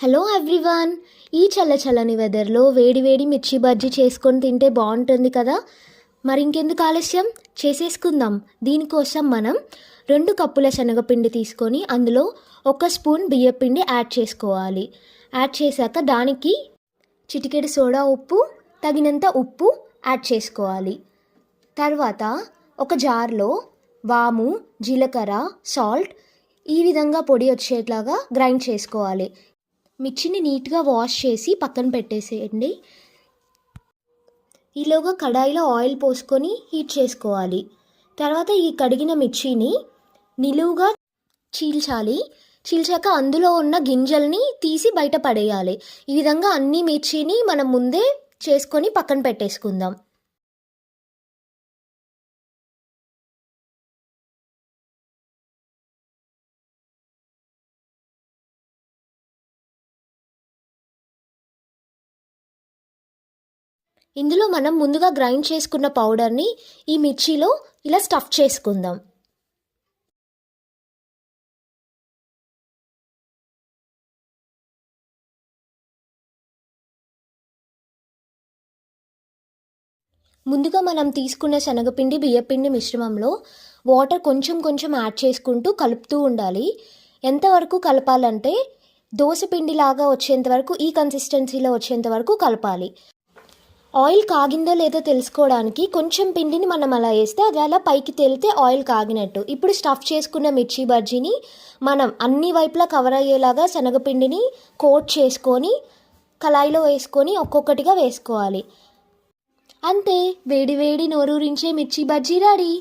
Hello everyone. ఈ చల్లని వెదర్లో వేడి వేడి మిర్చి బజ్జీ చేసుకొని తింటే బాగుంటుంది కదా. మరి ఇంకెందుకు ఆలస్యం, చేసేసుకుందాం. దీనికోసం మనం 2 కప్పుల శనగపిండి తీసుకొని అందులో 1 స్పూన్ బియ్యపిండి యాడ్ చేసుకోవాలి. యాడ్ చేశాక దానికి చిటికెడు సోడా ఉప్పు, తగినంత ఉప్పు యాడ్ చేసుకోవాలి. తర్వాత ఒక జార్లో వాము, జీలకర్ర, సాల్ట్ ఈ విధంగా పొడి వచ్చేట్లాగా గ్రైండ్ చేసుకోవాలి. మిర్చిని నీట్గా వాష్ చేసి పక్కన పెట్టేసేయండి. ఈలోగా కడాయిలో ఆయిల్ పోసుకొని హీట్ చేసుకోవాలి. తర్వాత ఈ కడిగిన మిర్చిని నిలువుగా చీల్చాక అందులో ఉన్న గింజల్ని తీసి బయట పడేయాలి. ఈ విధంగా అన్ని మిర్చిని మనం ముందే చేసుకొని పక్కన పెట్టేసుకుందాం. ఇందులో మనం ముందుగా గ్రైండ్ చేసుకున్న పౌడర్ని ఈ మిర్చిలో ఇలా స్టఫ్ చేసుకుందాం. ముందుగా మనం తీసుకున్న శనగపిండి బియ్యపిండి మిశ్రమంలో వాటర్ కొంచెం యాడ్ చేసుకుంటూ కలుపుతూ ఉండాలి. ఎంతవరకు కలపాలంటే దోసపిండిలాగా వచ్చేంత వరకు, ఈ కన్సిస్టెన్సీలో వచ్చేంత వరకు కలపాలి. ఆయిల్ కాగిందో లేదో తెలుసుకోవడానికి కొంచెం పిండిని మనం అలా వేస్తే అది అలా పైకి తేలితే ఆయిల్ కాగినట్టు. ఇప్పుడు స్టఫ్ చేసుకున్న మిర్చి బజ్జీని మనం అన్ని వైపులా కవర్ అయ్యేలాగా శనగపిండిని కోట్ చేసుకొని కళాయిలో వేసుకొని ఒక్కొక్కటిగా వేసుకోవాలి. అంతే, వేడి వేడి నోరూరించే మిర్చి బజ్జీ రెడీ.